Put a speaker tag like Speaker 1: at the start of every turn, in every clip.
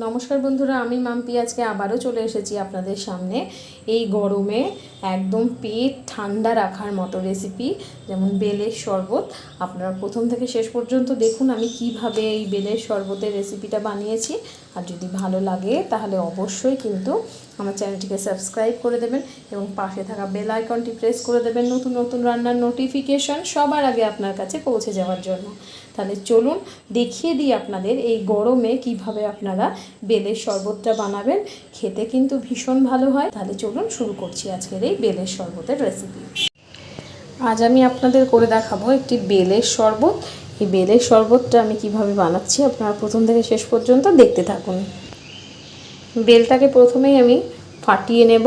Speaker 1: নমস্কার বন্ধুরা, আমি মাম্পি আজকে আবারও চলে এসেছি আপনাদের সামনে এই গরমে একদম পেট ঠান্ডা রাখার মতো রেসিপি, যেমন বেলের শরবত। আপনারা প্রথম থেকে শেষ পর্যন্ত দেখুন আমি কিভাবে এই বেলের শরবতের রেসিপিটা বানিয়েছি। আর যদি ভালো লাগে তাহলে অবশ্যই কিন্তু আমার চ্যানেলটিকে সাবস্ক্রাইব করে দেবেন এবং পাশে থাকা বেল আইকনটি প্রেস করে দেবেন নতুন নতুন রান্নার নোটিফিকেশন সবার আগে আপনার কাছে পৌঁছে যাওয়ার জন্য। তাহলে চলুন দেখিয়ে দিই আপনাদের এই গরমে কিভাবে আপনারা বেলের শরবতটা বানাবেন। খেতে কিন্তু ভীষণ ভালো হয়। তাহলে চলুন শুরু করছি আজকের এই বেলের শরবতের রেসিপি। আজ আমি আপনাদের করে দেখাবো একটি বেলের শরবত। এই বেলের শরবতটা আমি কিভাবে বানাচ্ছি আপনারা প্রথম থেকে শেষ পর্যন্ত দেখতে থাকুন। বেলটাকে প্রথমেই আমি ফাটিয়ে নেব।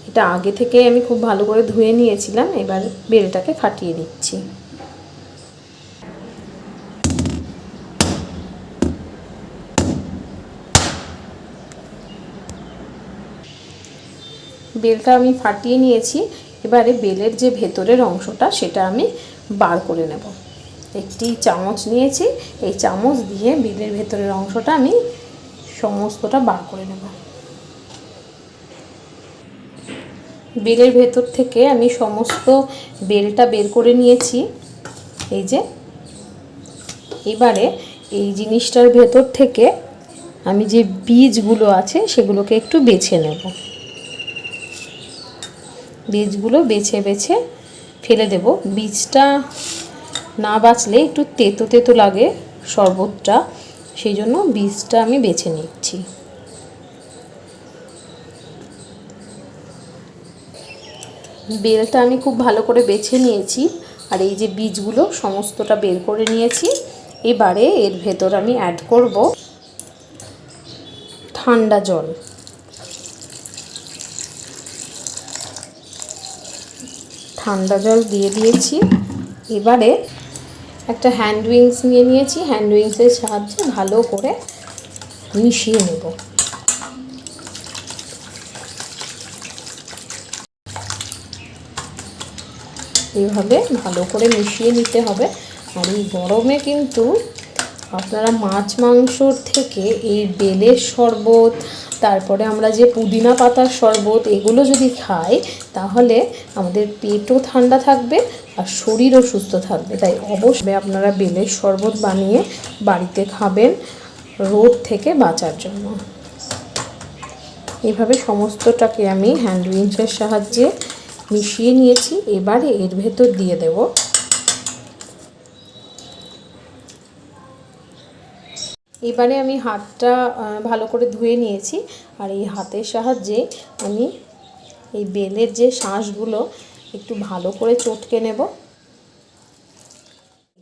Speaker 1: এটা আগে থেকে আমি খুব ভালো করে ধুয়ে নিয়েছিলাম, এবার বেলটাকে ফাটিয়ে দিচ্ছি। বেলটা আমি ফাটিয়ে নিয়েছি। এবারে বেলের যে ভেতরের অংশটা সেটা আমি বার করে নেব। একটি চামচ নিয়েছি, এই চামচ দিয়ে বেলের ভেতরের অংশটা আমি সমস্তটা বার করে নেব। বেলের ভেতর থেকে আমি সমস্ত বেলটা বের করে নিয়েছি। এই যে এবারে এই জিনিসটার ভেতর থেকে আমি যে বীজগুলো আছে সেগুলোকে একটু বেছে নেব। বীজগুলো বেছে বেছে ফেলে দেব। বীজটা না বাছলে একটু তেতো তেতো লাগে শরবতটা, সেই জন্য বীজটা আমি বেছে নিচ্ছি। বেলটা আমি খুব ভালো করে বেছে নিয়েছি আর এই যে বীজগুলো সমস্তটা বের করে নিয়েছি। এবারে এর ভেতর আমি অ্যাড করব ঠান্ডা জল। ঠান্ডা জল দিয়ে দিয়েছি। এবারে একটা হ্যান্ড উইংস নিয়ে নিয়েছি, হ্যান্ড উইংসের সাহায্যে ভালো করে মিশিয়ে নেব। এইভাবে ভালো করে মিশিয়ে নিতে হবে। আর এই গরমে কিন্তু আপনারা মাছ মাংসর থেকে এই বেলের শরবত, তারপরে আমরা যে পুদিনা পাতার শরবত, এগুলো যদি খাই তাহলে আমাদের পেটও ঠান্ডা থাকবে আর শরীরও সুস্থ থাকবে। তাই অবশ্যই আপনারা বেলের শরবত বানিয়ে বাড়িতে খাবেন রোদ থেকে বাঁচার জন্য। এভাবে সমস্তটাকে আমি হ্যান্ড উইংসের সাহায্যে মিশিয়ে নিয়েছি। এবারে এর ভেতর দিয়ে দেব এবারে আমি হাতটা ভালো করে ধুয়ে নিয়েছি আর এই হাতের সাহায্যে আমি এই বেলের যে শাঁসগুলো একটু ভালো করে চটকে নেব।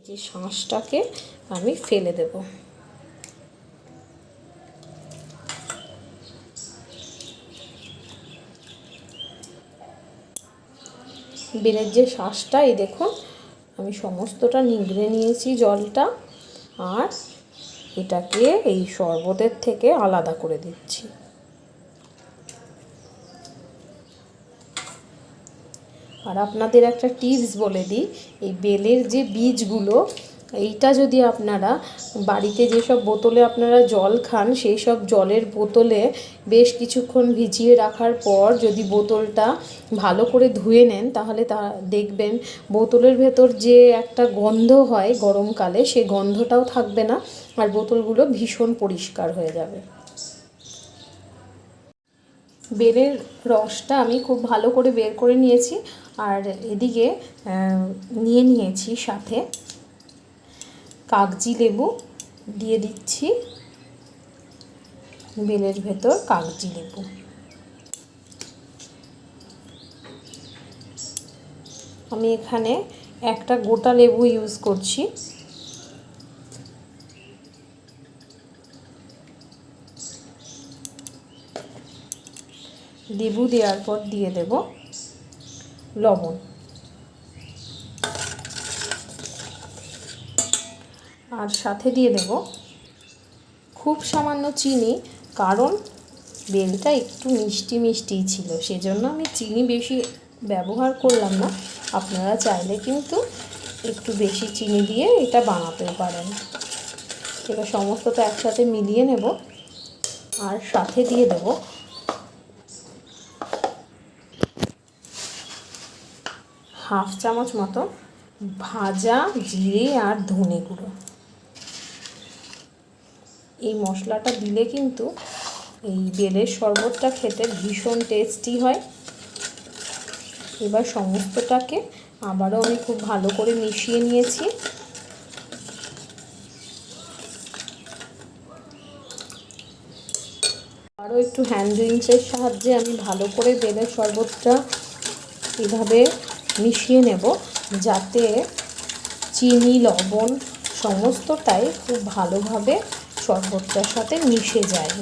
Speaker 1: যে শাঁসটাকে আমি ফেলে দেব। বেলের যে শাঁসটা, এই দেখুন আমি সমস্তটা নিংড়ে নিয়েছি জলটা, আর এটাকে এই শরবতের থেকে আলাদা করে দিচ্ছি। আর আপনাদের একটা টিপস বলে দিই, এই বেলের যে বীজগুলো, এইটা যদি আপনারা বাড়িতে যেসব বোতলে আপনারা জল খান সেই সব জলের বোতলে বেশ কিছুক্ষণ ভিজিয়ে রাখার পর যদি বোতলটা ভালো করে ধুয়ে নেন তাহলে তা দেখবেন বোতলের ভেতর যে একটা গন্ধ হয় গরমকালে, সেই গন্ধটাও থাকবে না আর বোতলগুলো ভীষণ পরিষ্কার হয়ে যাবে। বেলের রসটা আমি খুব ভালো করে বের করে নিয়েছি আর এদিকে নিয়ে নিয়েছি সাথে কাগজি লেবু দিয়ে দিচ্ছি। বেলের ভেতর কাগজি লেবু, আমি এখানে একটা গোটা লেবু ইউজ করছি। লেবু দেওয়ার পর দিয়ে দেব লবণ আর সাথে দিয়ে দেব খুব সামান্য চিনি, কারণ বেলটা একটু মিষ্টি মিষ্টিই ছিল, সেজন্য আমি চিনি বেশি ব্যবহার করলাম না। আপনারা চাইলে কিন্তু একটু বেশি চিনি দিয়ে এটা বানাতেও পারেন। এবার সমস্তটা একসাথে মিলিয়ে নেব আর সাথে দিয়ে দেব হাফ চামচ মতো ভাজা জিরে আর ধনে গুঁড়ো। এই মশলাটা দিলে কিন্তু এই বেলের শরবতটা খেতে ভীষণ টেস্টি হয়। এবার সমস্তটাকে আবারও আমি খুব ভালো করে মিশিয়ে নিয়েছি। আরও একটু হ্যান্ড উইংসের সাহায্যে আমি ভালো করে বেলের শরবতটা এভাবে মিশিয়ে নেব, যাতে চিনি লবণ সমস্তটাই খুব ভালোভাবে শরবতটার সাথে মিশে যায়।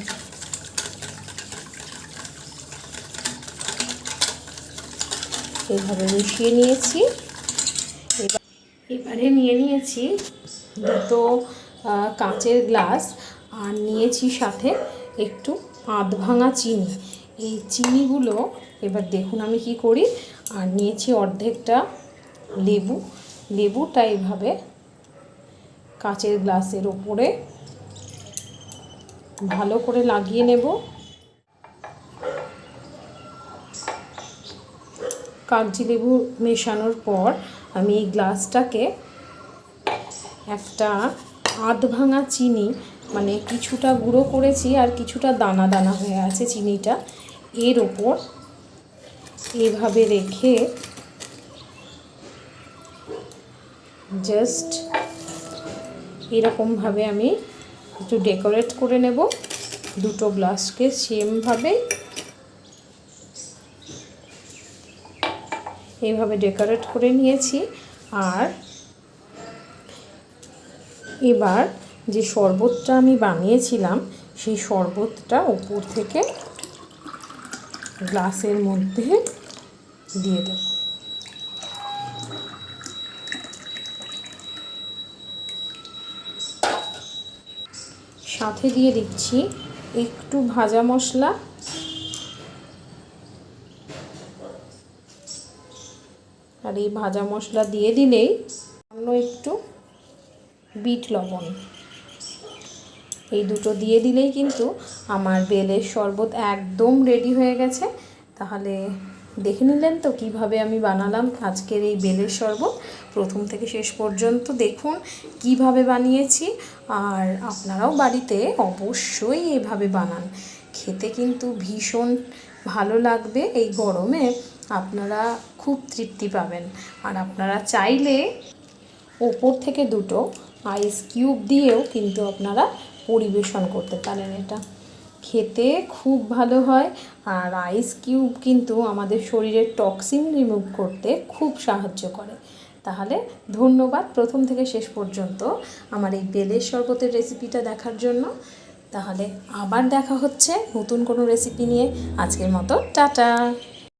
Speaker 1: এইভাবে মিশিয়ে নিয়েছি। এবারে নিয়ে নিয়েছি দুটো কাঁচের গ্লাস, আর নিয়েছি সাথে একটু আধ ভাঙা চিনি। এই চিনিগুলো এবার দেখুন আমি কি করি। আর নিয়েছি অর্ধেকটা লেবু। লেবুটা এইভাবে কাঁচের গ্লাসের ওপরে ভালো করে লাগিয়ে নেব। কাগজি লেবু মেশানোর পর আমি এই গ্লাসটাকে একটা আধ ভাঙা চিনি, মানে কিছুটা গুঁড়ো করেছি আর কিছুটা দানা দানা হয়ে আছে চিনিটা, এর ওপর এভাবে রেখে জাস্ট এরকমভাবে আমি একটু ডেকোরেট করে নেব দুটো গ্লাসকে সেমভাবে। এইভাবে ডেকোরেট করে নিয়েছি। আর এবার যে শরবতটা আমি বানিয়েছিলাম সেই শরবতটা উপর থেকে গ্লাসের মধ্যে দিয়ে দেব। সাথে দিয়ে দিচ্ছি একটু ভাজা মশলা, আর এই ভাজা মশলা দিয়ে দিলেই অন্য একটু বিট লবণ, এই দুটো দিয়ে দিলেই কিন্তু আমার বেলের শরবত একদম রেডি হয়ে গেছে। তাহলে দেখে নিলেন তো কিভাবে আমি বানালাম আজকের এই বেলের শরবত। প্রথম থেকে শেষ পর্যন্ত দেখুন কিভাবে বানিয়েছি। আর আপনারাও বাড়িতে অবশ্যই এভাবে বানান, খেতে কিন্তু ভীষণ ভালো লাগবে। এই গরমে আপনারা খুব তৃপ্তি পাবেন। আর আপনারা চাইলে ওপর থেকে দুটো আইস কিউব দিয়েও কিন্তু আপনারা পরিবেশন করতে পারেন। এটা খেতে খুব ভালো হয়। আর আইস কিউব কিন্তু আমাদের শরীরের টক্সিন রিমুভ করতে খুব সাহায্য করে। তাহলে ধন্যবাদ প্রথম থেকে শেষ পর্যন্ত আমার এই বেলের শরবতের রেসিপিটা দেখার জন্য। তাহলে আবার দেখা হচ্ছে নতুন কোনো রেসিপি নিয়ে। আজকের মতো টাটা।